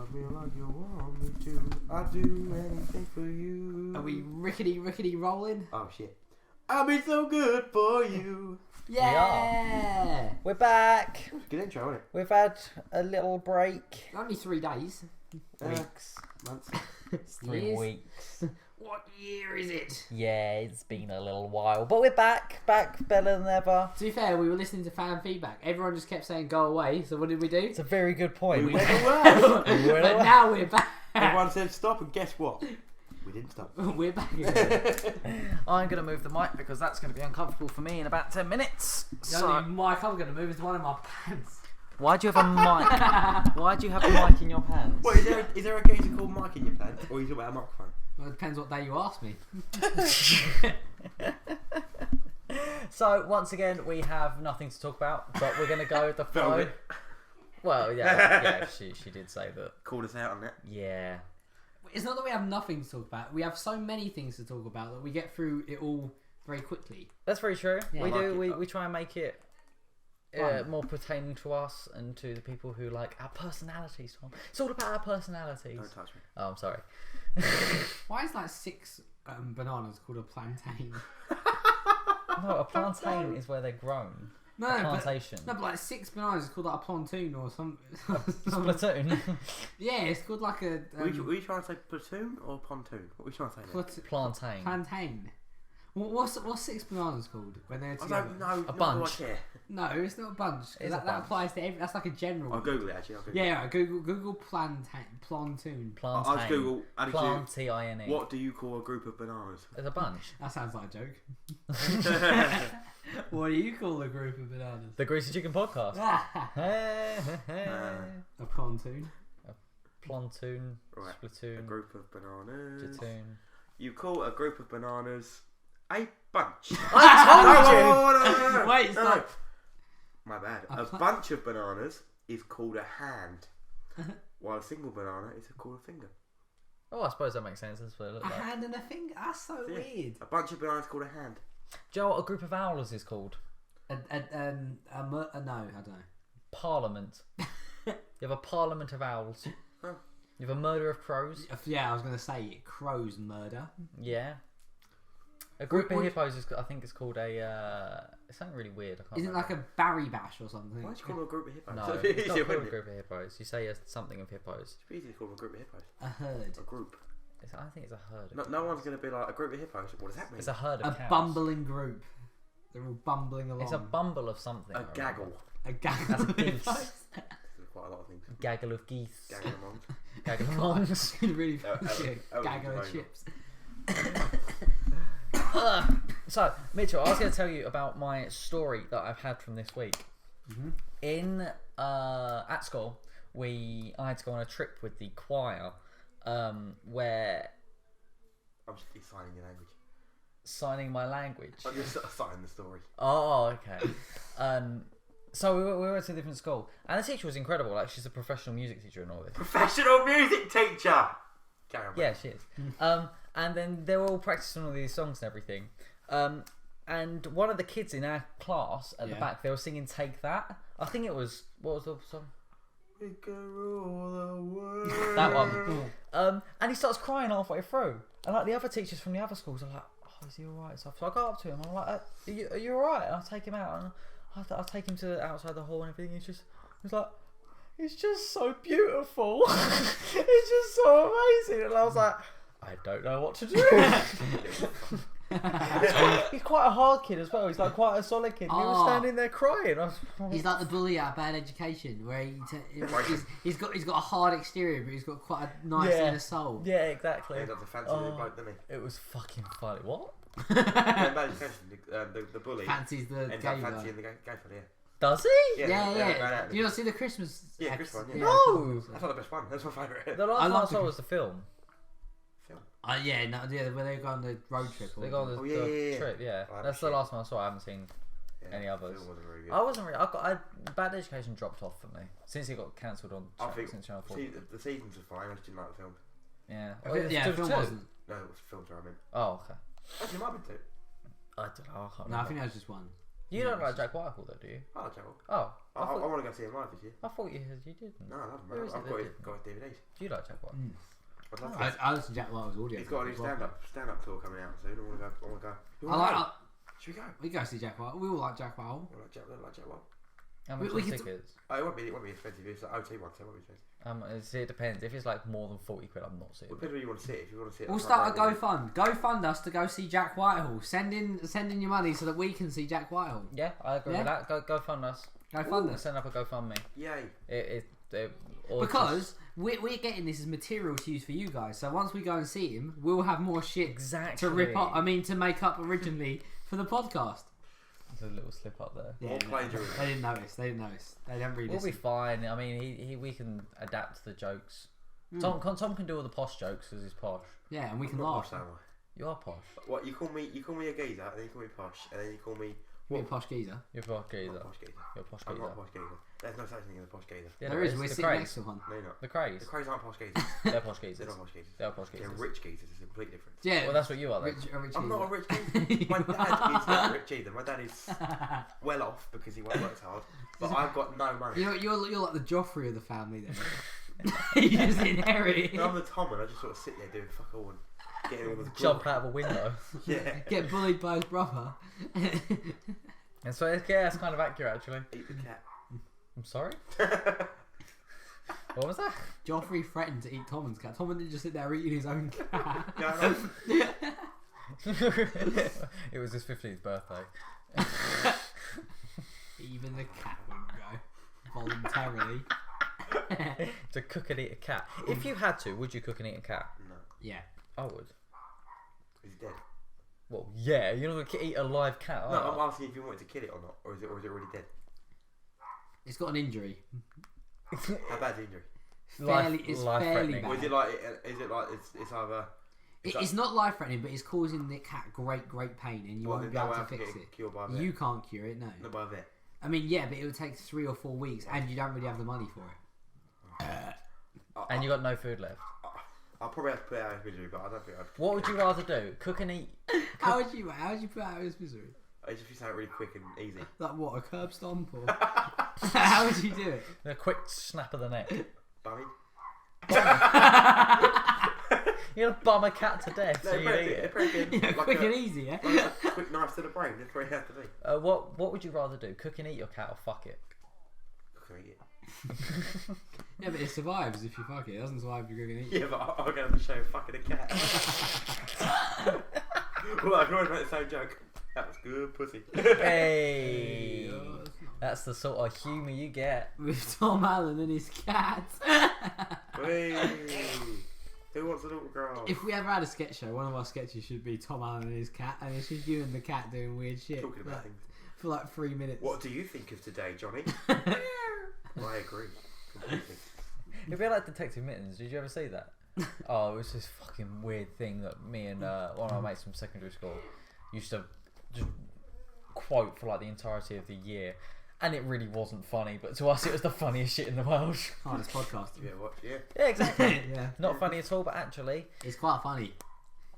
love me like you want me to. I'd do anything for you. Are we rickety rolling? Oh shit. I'll be so good for you. Yeah! We're back. Good intro, isn't it? We've had a little break. Only 3 days. Weeks. Months. 3 Years? weeks. What year is it? Yeah, it's been a little while. But we're back. Back better than ever. To be fair, we were listening to fan feedback. Everyone just kept saying go away, so what did we do? It's a very good point. We went away. But now we're back. Everyone said stop, and guess what? We didn't stop. We're back again. I'm going to move the mic because that's going to be uncomfortable for me in about 10 minutes. The only mic I'm going to move is one of my pants. Why do you have a mic? Why do you have a mic in your pants? Wait, is there a geezer called Mike in your pants? Or are you talking about a microphone? Well, it depends what day you ask me. So, once again, we have nothing to talk about, but we're going to go with the flow. Well, yeah, she did say that. Called us out on that. Yeah. It's not that we have nothing to talk about. We have so many things to talk about that we get through it all very quickly. That's very true. Yeah. We try and make it more pertaining to us and to the people who like our personalities, Tom. It's all about our personalities. Don't touch me. Oh, I'm sorry. Why is like 6 bananas called a plantain? No, a plantain is where they're grown. No, a plantation. but like 6 bananas is called like a pontoon or some. Platoon. Yeah, it's called like a. Were you trying to say platoon or pontoon? What were you trying to say there? Plantain. Plantain. What's 6 bananas called when they're I together? don't know. A bunch. No, it's not a bunch. It's That applies to every. That's like a general. I'll Google it actually. Yeah, right, Google plantoon. Plantain. I'll just Google. Plantine. What do you call a group of bananas? It's a bunch. That sounds like a joke. What do you call a group of bananas? The Greasy Chicken Podcast. A pontoon. Plantoon. Right. Splatoon. A group of bananas. Platoon. You call a group of bananas a bunch. I told you! Wait, stop. My bad. A bunch of bananas is called a hand, while a single banana is called a finger. Oh, I suppose that makes sense. That's what it looks A like. hand and a finger? That's so weird. A bunch of bananas called a hand. Do you know what a group of owls is called? No, I don't know. Parliament. You have a parliament of owls. Huh. You have a murder of crows. Yeah, I was going to say crows murder. Yeah. A group of hippos is, I think, it's called a. It's something really weird. I can't Isn't it remember. like a Barry Bash or something? Why'd you call them a group of hippos? No, It's it's not called a wouldn't it? group of hippos. You say something of hippos. It's easy to call them a group of hippos. A herd. A group. I think it's a herd. No one's going to be like a group of hippos. What does that mean? It's a herd A of cows. bumbling group. They're all bumbling along. It's a bumble of something. A gaggle. A gaggle That's of geese. hippos. There's quite a lot of things. Gaggle of geese. Gaggle among. Gaggle of monks. Really oh, gaggle of oh, chips. So, Mitchell, I was going to tell you about my story that I've had from this week. Mm-hmm. In at school, I had to go on a trip with the choir, where I'm just signing your language. signing my language. I'm just signing the story. Oh, okay. So we went to a different school, and the teacher was incredible. Like, she's a professional music teacher and all this. Professional music teacher! Carry on. Yeah, she is. And then they were all practicing all these songs and everything. And one of the kids in our class at the back, they were singing "Take That." I think it was, what was the song? We can rule the world. That one. And he starts crying halfway through, and like the other teachers from the other schools are like, "Oh, is he all right?" So I go up to him, and I'm like, "Are you all right?" And I take him out, and I'll take him to outside the hall and everything. He's like, "It's just so beautiful. It's just so amazing." And I was like, I don't know what to do. He's quite a hard kid as well. He's like quite a solid kid. He was standing there crying. He's like the bully out of Bad Education, where he's got a hard exterior, but he's got quite a nice inner soul. Yeah, exactly. He does a fancy little bloke, doesn't he? It was fucking funny. What? Bad Education, the bully fancies the ends gay up guy. fancying the gay fella, yeah. Does he? Yeah. Do you not see the Christmas? Yeah, Christmas one, yeah. No. That's not the best one. That's my favourite. The last one I saw was the film. Where they go on the road trip. They go on the trip. Yeah, that's the last one I saw. I haven't seen any others. Film wasn't very good. I wasn't really. Bad Education dropped off for me since it got cancelled on. Since Channel 4. The seasons were fine. I just didn't like the film. Yeah. The film wasn't. No, it was films. I meant. Oh, okay. Actually, it might be two. I don't know. I can't No, I remember. think that was just one. You don't like Jack Whitehall though, do you? I like Jack Whitehall. Oh, I want to go see him live this year. I thought you didn't. No, I love him. Who is I've it got that his DVDs. Do you like Jack Whitehall? I'd love to. I listen to Jack Whitehall's audio. He's got a new stand-up tour coming out soon. I want to go. You I wanna like. go? Should we go? We go see Jack Whitehall. We all like Jack Whitehall. I like Jack Whitehall. How much We are the could tickets? Oh, it won't be expensive. It's an OT one, so it won't be expensive. See, it depends. If it's like more than 40 quid, I'm not seeing Well, it. depends where you want to sit. If you want to sit, We'll start a GoFund. GoFund us to go see Jack Whitehall. Send in your money so that we can see Jack Whitehall. Yeah, I agree with that. Go fund us. GoFund us. Send up a GoFundMe. Yay! Because we're getting this as material to use for you guys. So once we go and see him, we'll have more shit to rip up. I mean, to make up originally for the podcast. There's a little slip up there. Yeah, they didn't notice. They don't really. We'll be fine. I mean, we can adapt the jokes. Tom can do all the posh jokes because he's posh. Yeah, and we can I'm laugh. not posh, am You are posh. I? What you call me a geezer, and then you call me posh, and then you call me You're a posh geezer. You're a posh I'm geezer. not a posh geezer. You're a posh I'm geezer. not a posh geezer. There's no such thing as a posh geezer. Yeah, There is. We're the sitting craze. next to one. No, you're not. The craze. The craze aren't posh geezers. They're posh They're geezers. not posh geezers. They're posh They're geezers. rich geezers. It's a complete difference. Yeah. Well, that's what you are, then. A rich I'm not a geezer. rich geezer. My dad is not rich either. My dad is well off because he works hard. But I've got no money. You're like the Joffrey of the family then. You just inherit it. No, I'm the Tom and I just sort of sit there doing fuck all and getting all the Jump out of a window. Yeah. Get bullied by his brother. And so, yeah, it's kind of accurate, actually. Eat the cat. I'm sorry? What was that? Joffrey threatened to eat Tommen's cat. Tommen didn't just sit there eating his own cat. Yeah, It was his 15th birthday. Even the cat wouldn't go voluntarily. To cook and eat a cat. If you had to, would you cook and eat a cat? No. Yeah. I would. Is he dead? Well, yeah, you're not going to eat a live cat, No, are you? I'm asking if you wanted to kill it or not. Or is it already dead? It's got an injury. How bad's the injury? It's life fairly threatening. Or bad. is it like it's either... It's not life threatening, but it's causing the cat great pain, and you won't be able to fix it. Cured by a vet? You can't cure it, no. Not by a vet. I mean, yeah, but it would take 3 or 4 weeks, and you don't really have the money for it. And you got no food left. I'll probably have to put it out of misery, but I don't think I'd... What would you rather do? Cook and eat? How would you put out his misery? I just feel really quick and easy. Like what, a curb stomp or? How would you do it? A quick snap of the neck. Bummy? You're going to bum a cat to death, so No, you eat it. Yeah, quick and easy, yeah? Like a quick knife to the brain, that's where you have to be. What would you rather do? Cook and eat your cat or fuck it? Cook and eat it. Yeah, but it survives if you fuck it. It doesn't survive if you're going to eat it. Yeah, but I'm going to show fucking a cat. Well, I can always make the same joke. That was good pussy. Hey! That's the sort of humour you get. With Tom Allen and his cat. Hey, who wants an autograph? If we ever had a sketch show, one of our sketches should be Tom Allen and his cat, and it's just you and the cat doing weird shit. Talking about things. For like 3 minutes. What do you think of today, Johnny? Well, I agree. Completely. It'd be like Detective Mittens. Did you ever see that? Oh, it was this fucking weird thing that me and one of my mates from secondary school used to just quote for like the entirety of the year. And it really wasn't funny, but to us it was the funniest shit in the world. Oh, this podcast. Yeah, what? Yeah. Yeah, exactly. Yeah. Not funny at all, but actually, It's quite funny.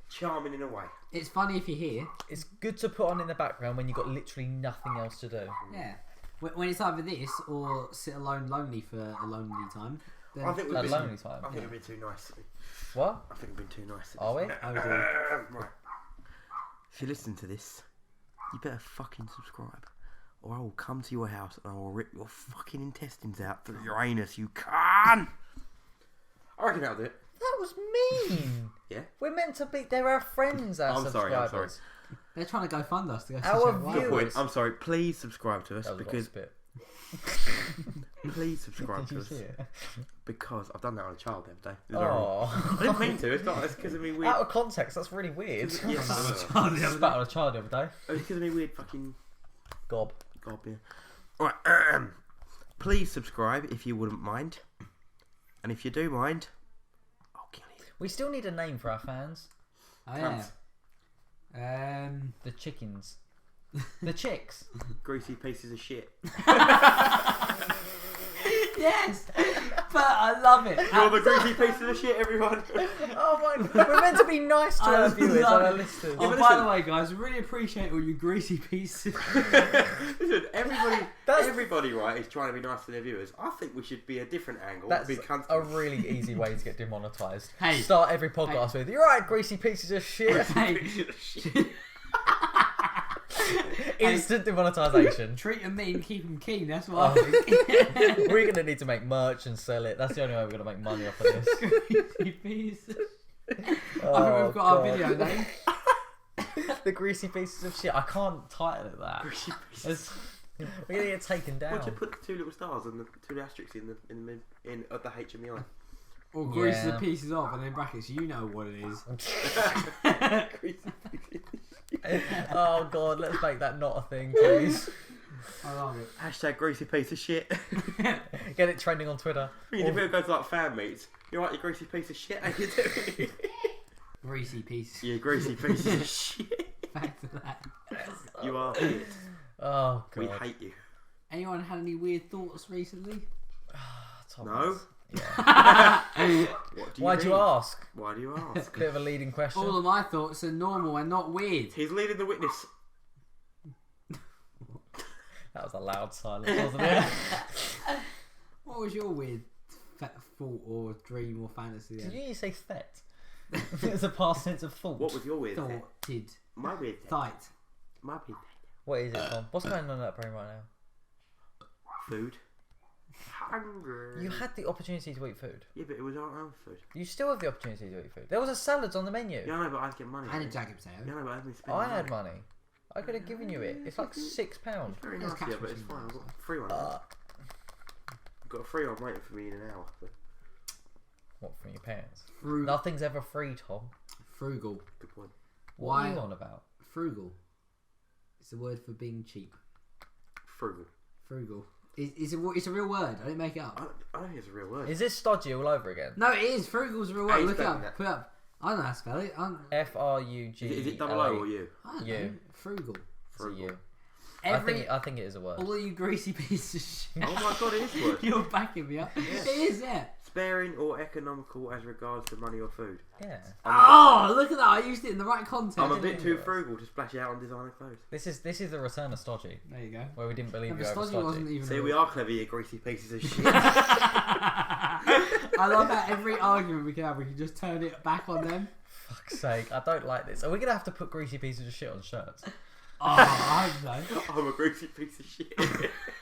Charming in a way. It's funny if you're here. it's good to put on in the background when you've got literally nothing else to do. Yeah. When it's either this or sit alone lonely for a lonely time. Then I think we've A been, lonely time. I think we've been too nice. What? I think we've been too nice. Are we? Oh, dear. Right. If you listen to this, you better fucking subscribe, or I will come to your house and I will rip your fucking intestines out through your anus, you cunt! I reckon that'll do it. That was mean. Yeah? We're meant to be. They're our friends, our I'm sorry, I'm subscribers. They're trying to go fund us to go see Our Jack White. view- Good point. I'm sorry. Please subscribe to us That was a lot of because spit. please subscribe Did to you us see it? because I've done that on a child the other day. It was horrible. Oh. I didn't mean to. It's not. It's because of me weird. Out of context, that's really weird. Yes, Oh, the other Spat on a child the other day. it's because of me weird fucking Gob. gob. Yeah. All right. Please subscribe if you wouldn't mind, and if you do mind, I'll kill you. We still need a name for our fans. Oh, yeah. The chickens. The chicks. Greasy pieces of shit. Yeah, Yes, but I love it. You're the greasy piece of shit, everyone. Oh my god. We're meant to be nice to our viewers and our listeners. Oh, but by listen. the way, guys, we really appreciate all you greasy pieces. Listen, everybody, right, is trying to be nice to their viewers. I think we should be a different angle. That's be cunts. a really easy way to get demonetised. Hey. Start every podcast with, "You're right, greasy pieces of shit." Hey, Piece of shit. Instant demonetisation. treat them mean, keep them keen. That's what Oh. I think. We're going to need to make merch and sell it. That's the only way we're going to make money off of this. Greasy pieces. I think Oh, we've got our God. video name. The greasy pieces of shit. I can't title it that. Greasy pieces. We're going to get taken down. Why don't you put the two little stars and the two asterisks in the H and the I? Or grease Yeah. the pieces off and then brackets. You know what it is. Greasy pieces. Oh god, let's make that not a thing, please. I love it. Hashtag greasy piece of shit. Get it trending on Twitter. You do go to like fan meets. You're right, you greasy piece of shit. How you doing? Greasy pieces. You greasy piece of shit. Back to that. You are shit. Oh god. We hate you. Anyone had any weird thoughts recently? Thomas. No. Yeah. What do you Why'd you mean? ask? Why do you ask? Bit of a leading question. All of my thoughts are normal and not weird. He's leading the witness. That was a loud silence, wasn't it? What was your weird thought or dream or fantasy? Did Then? you say thet? It's a past tense of thought. What was your weird thing? Thoughted. My weird thing. Thought. My weird thing. What is it, Tom? What's going on in that brain right now? Food. Hungry. You had the opportunity to eat food. Yeah, but it was our own food. You still have the opportunity to eat food. There was a salads on the menu. Yeah, I know, but I had to get money. And a jacket potato. Yeah, I know, but I had to spend I had money. I could have given you it. It's like £6. Very There's nice, cash yeah, but it's machine fine. I've got outside. a free one. I've got a free one waiting for me in an hour. So. What, from your parents? Frugal. Nothing's ever free, Tom. Frugal. Good point. What Why? are you on about? Frugal. It's a word for being cheap. Frugal. Frugal. It's a real word. I didn't make it up. I don't think it's a real word. Is this stodgy all over again? No, it is. Frugal's a real How word. you Look it spelling up. that? Put it up. I don't know how to spell it. F-R-U-G. Is it double O or U? I don't You. know. Frugal. It's a U. Every, I think it is a word. all of you greasy pieces of shit. Oh my god, it is a word. You're backing me up. It is, yeah. Sparing or economical as regards to money or food. Yeah. Oh, look at that. I used it in the right context. I'm a didn't bit know too that. frugal to splash out on designer clothes. This is the return of stodgy, There you go. where we didn't believe No, you but over stodgy wasn't stodgy. even. See, a- we are clever, you greasy pieces of shit. I love how every argument we can have, we can just turn it back on them. Fuck's sake, I don't like this. Are we gonna have to put greasy pieces of shit on shirts? Oh, I hope so. I'm a greasy piece of shit.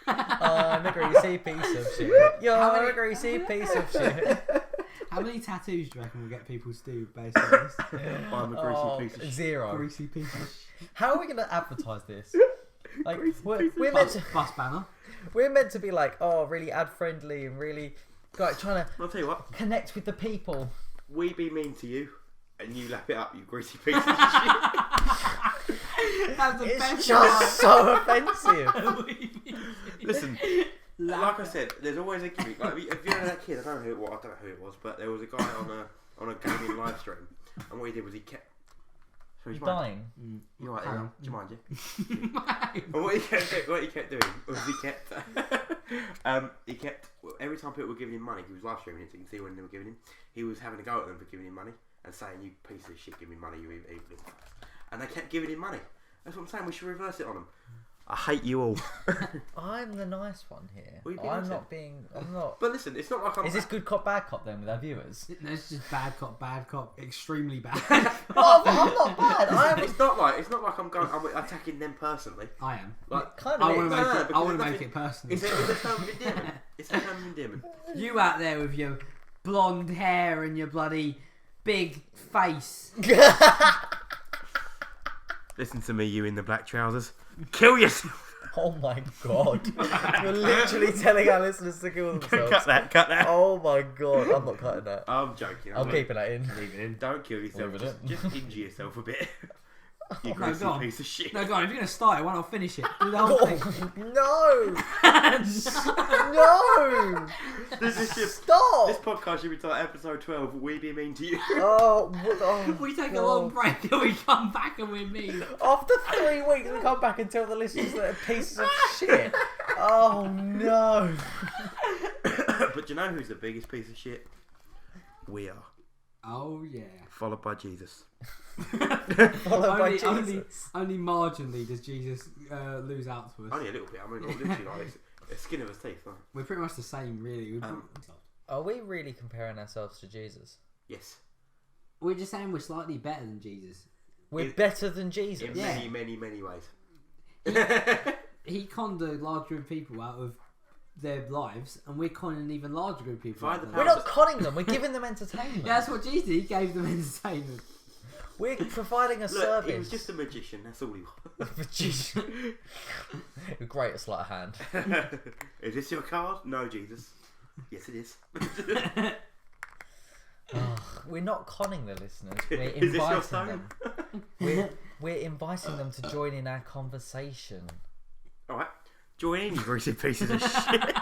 I'm a greasy piece of shit. You're How many- a greasy piece of shit. How many tattoos do you reckon we'll get people to do based on this? I'm a greasy piece of shit. 0. Greasy piece of shit. How are we gonna advertise this? Like Greasy we're, piece of we're meant to Bus banner. we're meant to be like, oh, really ad friendly and really like trying to I'll tell you what, connect with the people. we be mean to you, and you lap it up, you greasy piece of shit. That's the It's best just so offensive. part. Listen, like I said, there's always a gimmick. Like if you know that kid, I don't know who it was. I don't know who it was, but there was a guy on a gaming live stream, and what he did was he kept. Sorry, do you mind? Dying. You're right. Carry Yeah. on. Do you mind? Yeah. And what he kept doing was he kept every time people were giving him money, he was live streaming it, so you can see when they were giving him. He was having a go at them for giving him money and saying, "You piece of shit, give me money, you evil." And they kept giving him money. That's what I'm saying. We should reverse it on them. I hate you all. I'm the nice one here. Well, you've been I'm nice not being. I'm not. But listen, it's not like I'm. Is this good cop, bad cop then with our viewers? No, it's just bad cop, extremely bad. Oh, I'm not bad. I am. It's not like I'm attacking them personally. I am. Like Kind I of. want to is. make No, it. because I want to there's make it personal. It's a term of endearment. It's a term of endearment. You out there with your blonde hair and your bloody big face. Listen to me, you in the black trousers. Kill yourself. Oh my god! You're literally telling our listeners to kill themselves. Cut that. Oh my god! I'm not cutting that. I'm joking. I'm keeping that in. Leave it in. Don't kill yourself. Leave it Just injure yourself a bit. You No, greasy go on. piece of shit. No, go on. If you're gonna start it, why not finish it? Do the whole thing. No! No! This is just. Stop! This podcast should be titled episode 12. We be mean to you. Oh, oh We take a God. long break and we come back and we're mean. After 3 weeks, we come back and tell the listeners that they're pieces of shit. Oh no! But do you know who's the biggest piece of shit? We are. Oh yeah. Followed by Jesus. Followed by Jesus. Only marginally does Jesus lose out to us. Only a little bit. I mean, literally, like, it's skin of his teeth. Right? We're pretty much the same, really. Are we really comparing ourselves to Jesus? Yes. We're just saying we're slightly better than Jesus. We're better than Jesus. In Yeah. many ways. He conned a large group of people out of their lives, and we're conning an even larger group of people. Via the We're not conning them. We're giving them entertainment. Yeah, that's what Jesus did. He gave them entertainment. We're providing a Look, service. he was just a magician. That's all he was. Magician. Great sleight of hand. Is this your card? No, Jesus. Yes, it is. We're not conning the listeners. We're Is this your inviting stone? them. We're inviting them to join in our conversation. Alright. Join in, you greasy pieces of shit.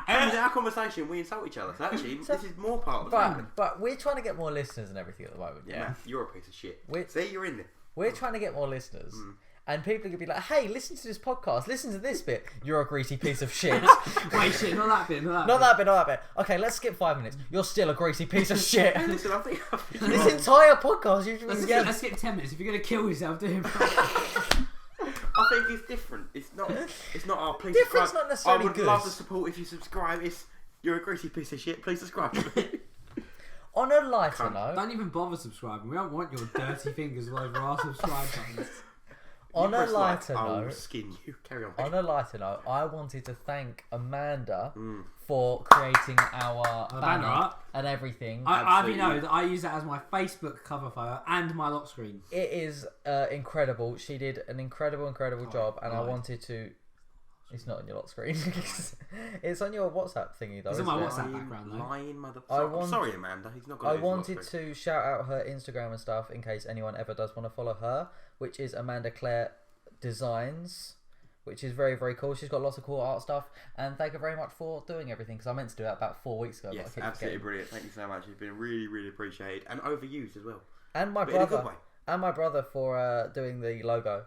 And in our conversation, we insult each other. So actually, this is more part of the thing. But we're trying to get more listeners and everything at the moment. Yeah. Man, you're a piece of shit. We're- See, you're in there. We're trying to get more listeners. And people are going to be like, hey, listen to this podcast. Listen to this bit. You're a greasy piece of shit. Wait, shit, not that bit, Not that bit. Okay, let's skip 5 minutes. You're still a greasy piece of shit. Listen, I think This entire podcast, you should be Let's skip 10 minutes. If you're going to kill yourself, do it. I think it's different. It's not our please Different's subscribe. not necessarily I would good. love the support if you subscribe. You're a greasy piece of shit. Please subscribe to me. On a lighter Cunt. note, Don't even bother subscribing. We don't want your dirty fingers all over our subscribe buttons. on a Press like, lighter I'll note, skin you. Carry on. on a lighter note, I wanted to thank Amanda for creating our banner art. and everything. I you know that I use that as my Facebook cover photo and my lock screen. It is incredible. She did an incredible job, and I wanted to. It's not on your lock screen. It's on your WhatsApp thingy though. It's on my isn't it? WhatsApp background though. Lying mother. I'm sorry, Amanda. He's not got. I wanted to shout out her Instagram and stuff in case anyone ever does want to follow her, which is Amanda Claire Designs, which is very, very cool. She's got lots of cool art stuff, and thank her very much for doing everything because I meant to do that about 4 weeks ago. Yes, but I keep absolutely forgetting. brilliant. Thank you so much. It's been really, really appreciated and overused as well. And my But in a good brother, way. and my brother for doing the logo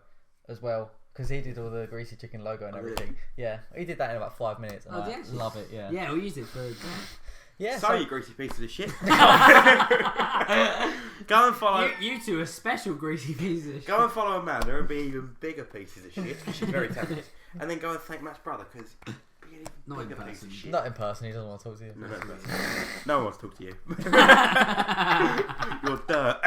as well. Because he did all the Greasy Chicken logo and Oh, everything. really? Yeah, he did that in about 5 minutes. And Oh, I did you? love it, yeah. Yeah, we use it for. Yeah, So, you greasy pieces of shit. Go and follow. You two are special greasy pieces of shit. Go and follow Amanda and be even bigger pieces of shit. She's very talented. And then go and thank Matt's brother because be an even Not in bigger piece person. of shit. Not in person, he doesn't want to talk to you. No one wants to talk to you. You're dirt.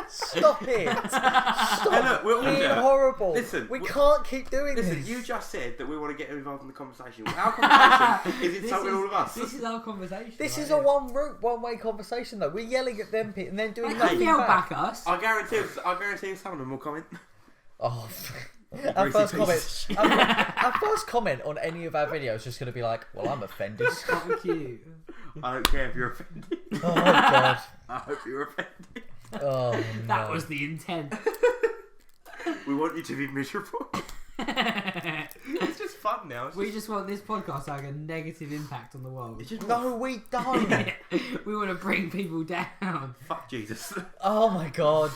Stop it! Stop Hey, look, we're all being dirt. horrible. Listen, we can't keep doing Listen, this. you just said that we want to get involved in the conversation. Our conversation is insulting all of us. This is our conversation. This right is a here. one-way conversation though. We're yelling at them and then doing They nothing can yell back. back us. I guarantee some of them will comment. Oh, our Greasy first piece of comment. shit. Our first comment on any of our videos is just going to be like, "Well, I'm offended." Thank you. I don't care if you're offended. Oh God. I hope you're offended. Oh no. That was the intent. We want you to be miserable. It's just fun now. We just want this podcast to have a negative impact on the world. It's just No, we don't. We want to bring people down. fuck Jesus. Oh my God.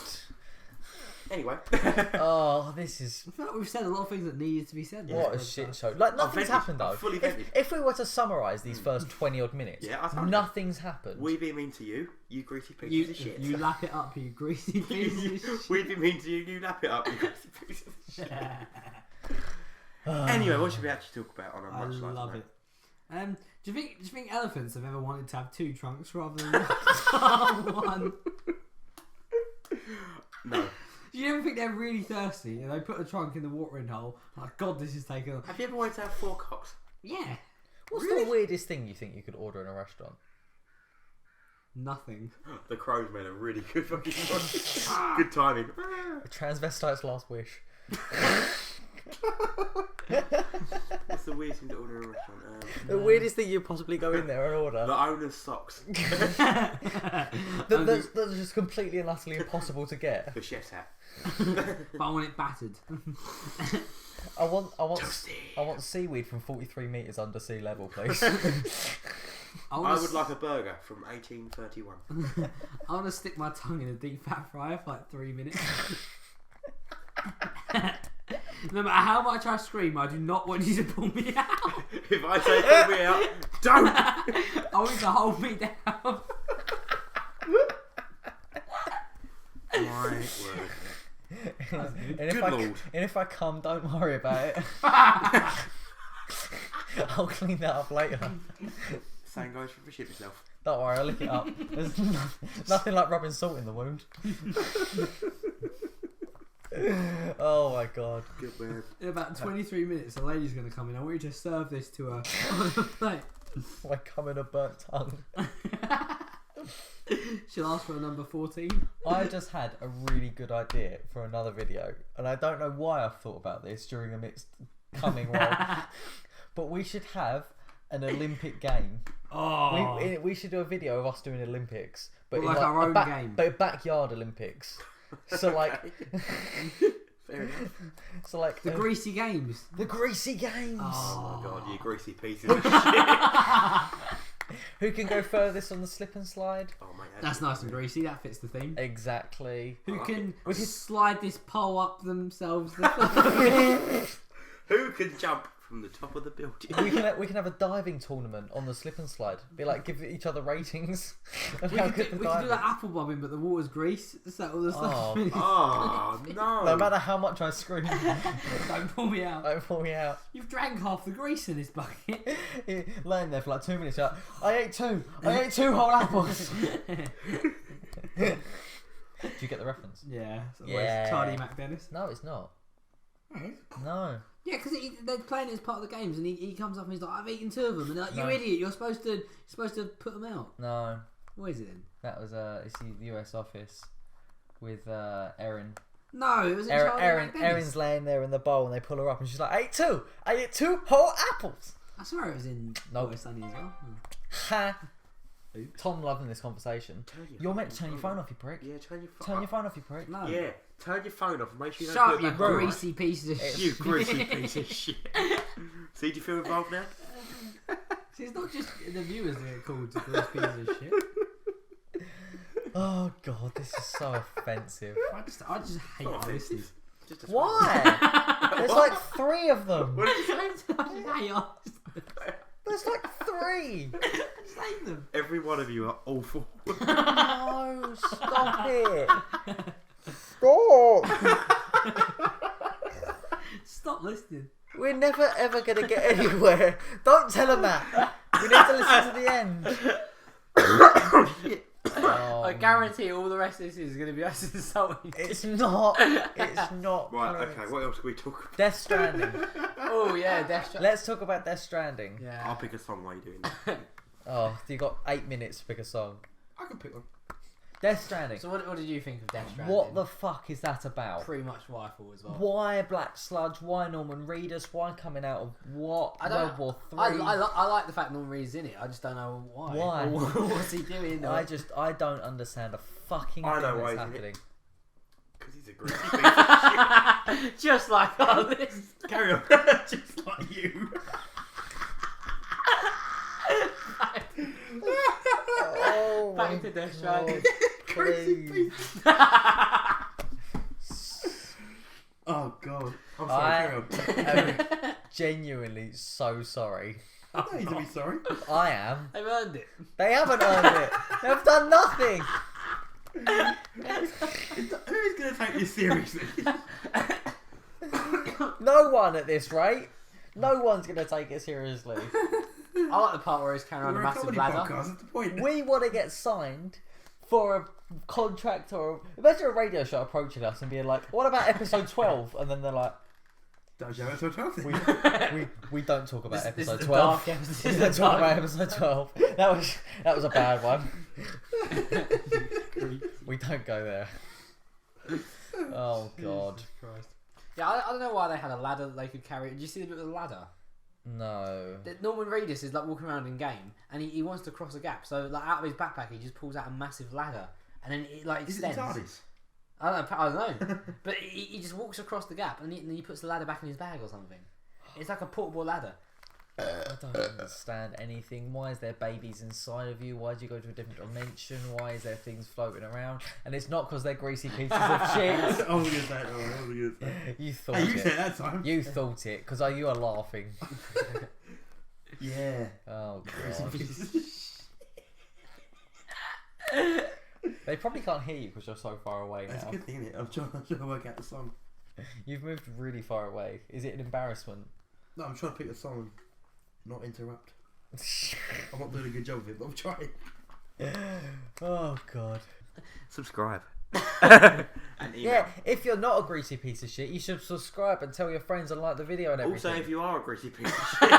Anyway. Oh, this is I feel like we've said a lot of things that needed to be said. in what a this shit podcast. show. Like nothing's vented. happened though. I'm fully If, vented. if we were to summarise these first 20 odd minutes, Yeah, I told you. nothing's happened. We be mean to you, you greasy pieces of shit. You lap it up, you greasy pieces of shit. We be mean to you, you lap it up, you greasy pieces of shit. Anyway, what should we actually talk about on a I much lighter love note? it. Do you think elephants have ever wanted to have two trunks rather than one? No. Do you ever think they're really thirsty and they put a trunk in the watering hole? Like, God, this is taking on. Have you ever wanted to have 4 cocks? Yeah. What's Really? the weirdest thing you think you could order in a restaurant? Nothing. The Crows made a really good fucking good timing. A transvestite's last wish. What's the weirdest thing to order in a restaurant? The weirdest thing you possibly go in there and order. The owner's socks. That's just completely and utterly impossible to get. The chef's hat. But I want it battered. I want Toasty. I want seaweed from 43 metres under sea level, please. I would like a burger from 1831. I want to stick my tongue in a deep fat fryer for like 3 minutes. No matter how much I scream, I do not want you to pull me out. If I say pull me out, don't. I want you to hold me down. My word. And Good Lord. And if I come, don't worry about it. I'll clean that up later. Same goes for shit yourself. Don't worry, I'll lick it up. There's nothing like rubbing salt in the wound. Oh my god. Good man. In about 23 minutes, a lady's going to come in. I want you to serve this to her on a plate. I come in a burnt tongue. She'll ask for a number 14. I just had a really good idea for another video, and I don't know why I've thought about this during a mixed coming role. But we should have an Olympic game. Oh. We should do a video of us doing Olympics, but Well, like our own game. but backyard Olympics. So like, Fair enough. so like The Greasy Games. the Greasy Games. Oh my god, you greasy pieces of shit. Who can go furthest on the slip and slide? Oh mate, That's nice and greasy. That fits the theme. Exactly. Who can We could- slide this pole up themselves? Who can jump from the top of the building? We can have a diving tournament on the slip and slide. Be like, give each other ratings of We how could good do, the we could diving. do that apple bobbing, but the water's grease. So all the stuff. Oh. Oh no! No matter how much I scream, Don't pull me out. don't pull me out. You've drank half the grease in this bucket. Laying there for like 2 minutes, you're like, I ate two whole apples. Do you get the reference? Yeah. Yeah. Charlie McDennis. No, it's not. No. Yeah, because they're playing it as part of the games, and he comes up and he's like, "I've eaten 2 of them," and they're like, "You No. idiot! You're supposed to put them out." No. What is it then? That was it's the US office with Erin. No, it was Charlie McDennis. Erin's laying there in the bowl and they pull her up and she's like, I ate 2 whole apples. I swear it was in Always Sunny as well. Ha. Oops. Tom loving this conversation. You're meant to turn your phone off, you prick. Yeah, turn your phone. Turn your phone off, you prick. No. Yeah, turn your phone off and make sure you Shut up, don't you put it back on. greasy piece of shit. You greasy piece of shit. See, do you feel involved now? See, it's not just the viewers that get called to greasy pieces of shit. Oh god, this is so offensive. I just hate Not our offensive. listeners. Just a Why? There's like 3 of them. What did you say? I just hate our listeners. There's like 3. I just hate them. Every one of you are awful. No, stop it. Stop. Stop listening. We're never ever going to get anywhere. Don't tell them that. We need to listen to the end. Oh, I guarantee all the rest of this is going to be us insulting. it's not. It's not. Right, correct. okay, what else can we talk about? Death Stranding. Oh yeah, Death Stranding. Let's talk about Death Stranding. Yeah. I'll pick a song while you're doing that. Oh, you got 8 minutes to pick a song. I can pick one. Death Stranding. So what did you think of Death Stranding? What the fuck is that about? Pretty much what I thought as well. Why Black Sludge? Why Norman Reedus? Why coming out of what? I World don't. War Three? I like the fact Norman Reedus in it. I just don't know why. Why? Or what's he doing? I don't understand a fucking I thing know why that's he's in it. happening. Because he's a greasy piece of shit. Just like our list. Carry on. Just like you. Oh Back my to Death God, Stranding. please. Oh god. I'm sorry, I carry on. am genuinely so sorry. I don't need to be sorry. I am. They've earned it. They haven't earned it. They've done nothing. Who's going to take this seriously? No one at this rate. No one's going to take it seriously. I like the part where he's carrying on a massive ladder. Podcast, that's the point. We want to get signed for a contract or imagine a radio show approaching us and being like, "What about episode 12?" And then they're like, Don't you have episode 12 "We don't talk about This episode is 12. the dark episode. We don't talk about episode 12. That was a bad one. We don't go there. Oh god. Christ. Yeah, I don't know why they had a ladder that they could carry. Did you see the bit with the ladder? No. Norman Reedus is like walking around in game, and he wants to cross a gap. So like out of his backpack, he just pulls out a massive ladder, and then it like Is it extends. TARDIS? I don't know, but he just walks across the gap, and he puts the ladder back in his bag or something. It's like a portable ladder. I don't understand anything. Why is there babies inside of you? Why did you go to a different dimension? Why is there things floating around? And it's not because they're greasy pieces of shit. I was gonna say it. I was gonna say. You thought Hey, you it. said that time. You thought it because you are laughing. Yeah. Oh god. They probably can't hear you because you're so far away That's now. a good thing, isn't it? I'm trying to work out the song. You've moved really far away. Is it an embarrassment? No, I'm trying to pick the song and not interrupt. I'm not doing a good job of it, but I'm trying. Oh god. Subscribe. And email. Yeah, if you're not a greasy piece of shit, you should subscribe and tell your friends and like the video and everything. Also, if you are a greasy piece of shit.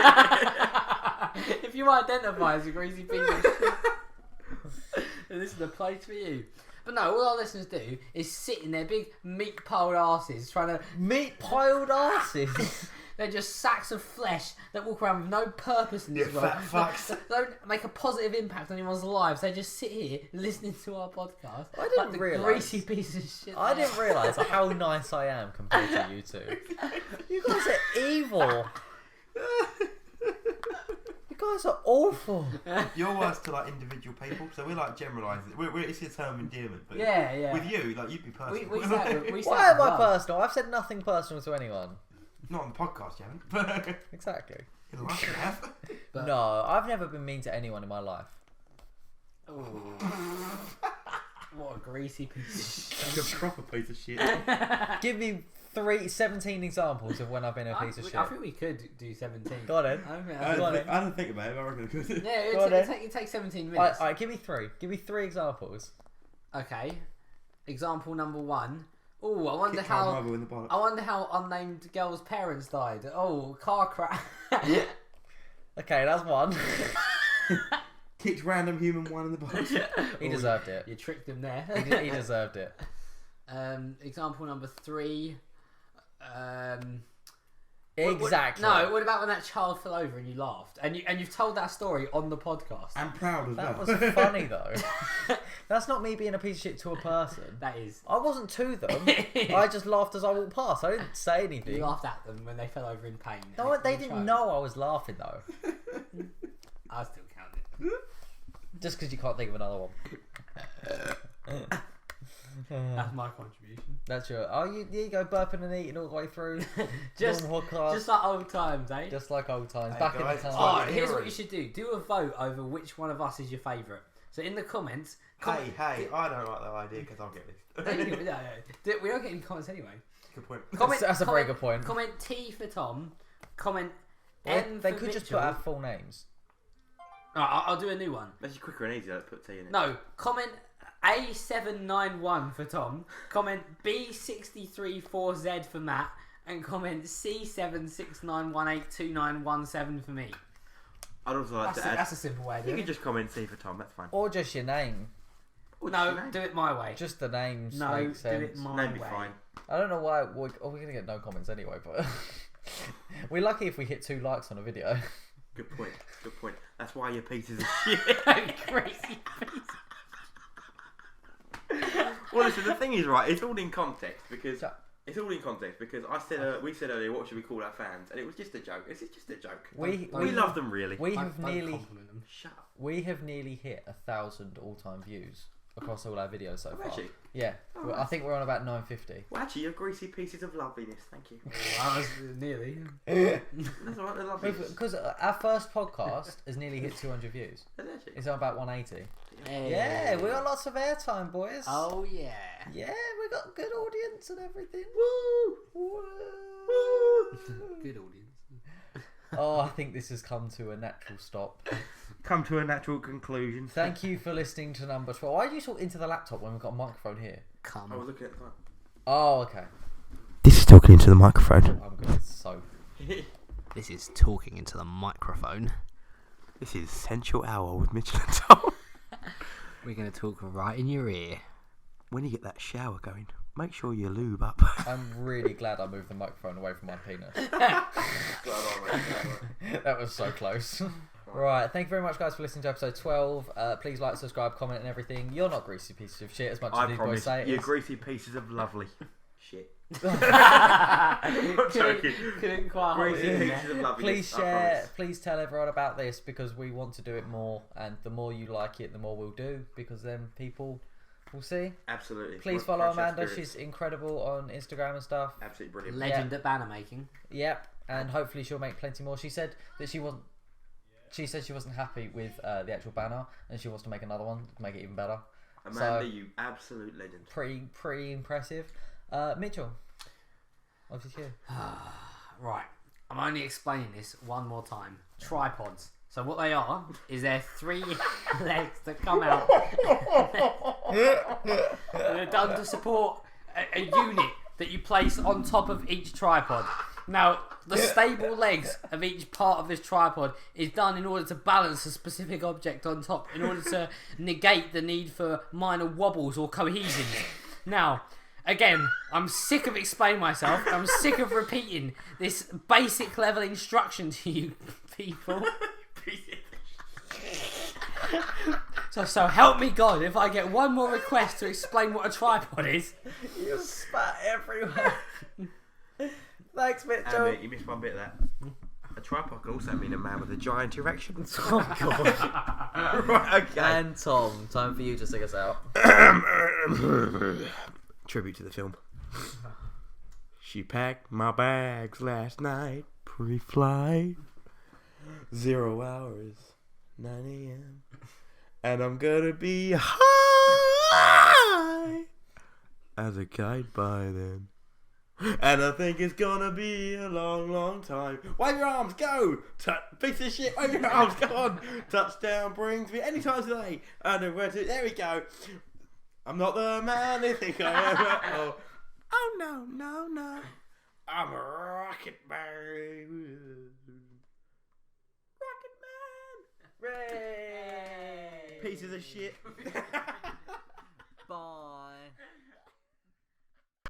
If you identify as a greasy piece of shit, then this is the place for you. But no, all our listeners do is sit in their big meat-piled asses trying to... Meat-piled asses? They're just sacks of flesh that walk around with no purpose in this You world. fat fucks. Don't make a positive impact on anyone's lives. They just sit here listening to our podcast. I didn't like the realise. greasy piece of shit. I didn't realise how nice I am compared to you two. You guys are evil. You guys are awful. You're worse to like individual people, so we're like generalising. It's a term of endearment, but Yeah. with you, like you'd be personal. We said Why am I personal? I've said nothing personal to anyone. Not on the podcast, you haven't. Exactly. In life, you have. But- No, I've never been mean to anyone in my life. What a greasy piece of shit. Like a proper piece of shit. Give me 17 examples of when I've been a piece of shit. I think we could do 17. Go on then. I don't think about it, but I reckon I could. Yeah, Go on then. it takes 17 minutes. Alright, give me three. Give me 3 examples. Okay. Example number 1. Oh, I wonder Kick my how. mother in the bollocks. I wonder how unnamed girl's parents died. Oh, car crash. Okay, that's one. Kicked random human one in the bollocks. He deserved it. You tricked him there. He deserved it. Example number 3. Exactly. No, what about when that child fell over and you laughed? And you've told that story on the podcast. I'm proud of That that. was funny though. That's not me being a piece of shit to a person. That is. I wasn't to them. I just laughed as I walked past. I didn't say anything. You laughed at them when they fell over in pain. No, they And the didn't child. know I was laughing though. I still counted. Just because you can't think of another one. That's my contribution. That's your. Oh, you go burping and eating all the way through. Just Normal podcast. Just like old times, eh? Just like old times. Hey, Back guys, in the Oh, time. Like here's heroes. what you should do. Do a vote over which one of us is your favourite. So in the comments... Hey, I don't like that idea because I'll get this. We don't get any comments anyway. Good point. That's a very good point. Comment T for Tom. Comment They M for could just Mitchell. put our full names. Alright, I'll do a new one. Makes it quicker and easier to put T in it. No, comment A791 for Tom. Comment B634Z for Matt. And comment C7691829117 for me. I'd also like to add. That's a simple way to You do can it. just comment C for Tom, that's fine. Or just your name. No, do it my way. Just the names No, make do sense. it my Name be way. fine. I don't know why we're going to get no comments anyway, but we're lucky if we hit 2 likes on a video. Good point. Good point. That's why you're pieces of shit. Crazy piece. Well, listen, the thing is, right, it's all in context because So- I said we said earlier, what should we call our fans? And it was just a joke. It's just a joke. We love them really. We Don't have nearly compliment them. Shut up. we have nearly hit 1,000 all-time views across all our videos so far. Actually, Yeah, Oh, I think we're on about 950. well, actually, you're greasy pieces of loveliness. Thank you. I was nearly. That's all right. They're lovely. Because our first podcast has nearly hit 200 views. Actually. It's on about 180. Hey. Yeah, we got lots of airtime, boys. Oh yeah. Yeah, we got good audience and everything. Woo! Woo! Good audience. Oh, I think this has come to a natural stop. Come to a natural conclusion. Thank you for listening to number 12. Why do you talk into the laptop when we've got a microphone here? Come. I was looking at the time. Oh, okay. This is talking into the microphone. I'm good. So, This is talking into the microphone. This is Essential Hour with Mitchell and Tom. We're gonna talk right in your ear. When you get that shower going, make sure you lube up. I'm really glad I moved the microphone away from my penis. That was so close. Right, thank you very much, guys, for listening to episode 12. Please like, subscribe, comment, and everything. You're not greasy pieces of shit as much I as these boys promise, say it you is. greasy pieces of lovely shit. couldn't quite hold it in there. Please tell everyone about this because we want to do it more, and the more you like it, the more we'll do, because then people will see. Absolutely. Please follow Amanda. She's incredible on Instagram and stuff. Absolutely brilliant. Legend at banner making. Yep, and hopefully she'll make plenty more. She said that she wasn't. She said she wasn't happy with the actual banner, and she wants to make another one to make it even better. Amanda, you absolute legend. Pretty impressive. Mitchell, over to you. Right, I'm only explaining this one more time. Tripods. So what they are is they're 3 legs that come out. They're done to support a unit that you place on top of each tripod. Now, the stable legs of each part of this tripod is done in order to balance a specific object on top, in order to negate the need for minor wobbles or cohesion. Now, again, I'm sick of explaining myself. I'm sick of repeating this basic level instruction to you people. So help me God, if I get one more request to explain what a tripod is. You spat everywhere. Thanks, Mitchell. Mate, you missed one bit of that. A tripod can also mean a man with a giant erection. Oh, God. Right, okay. And Tom, time for you to sing us out. Tribute to the film. She packed my bags last night, pre-flight. 0 hours, 9 a.m. And I'm gonna be high as a kite by then. And I think it's gonna be a long, long time. Wave your arms, go! Piece of shit, wave your arms, go on! Touchdown brings me any time today. And where to? There we go. I'm not the man they think I am. Oh no, no, no. I'm a rocket man. Rocket man. Ray. Pieces of shit.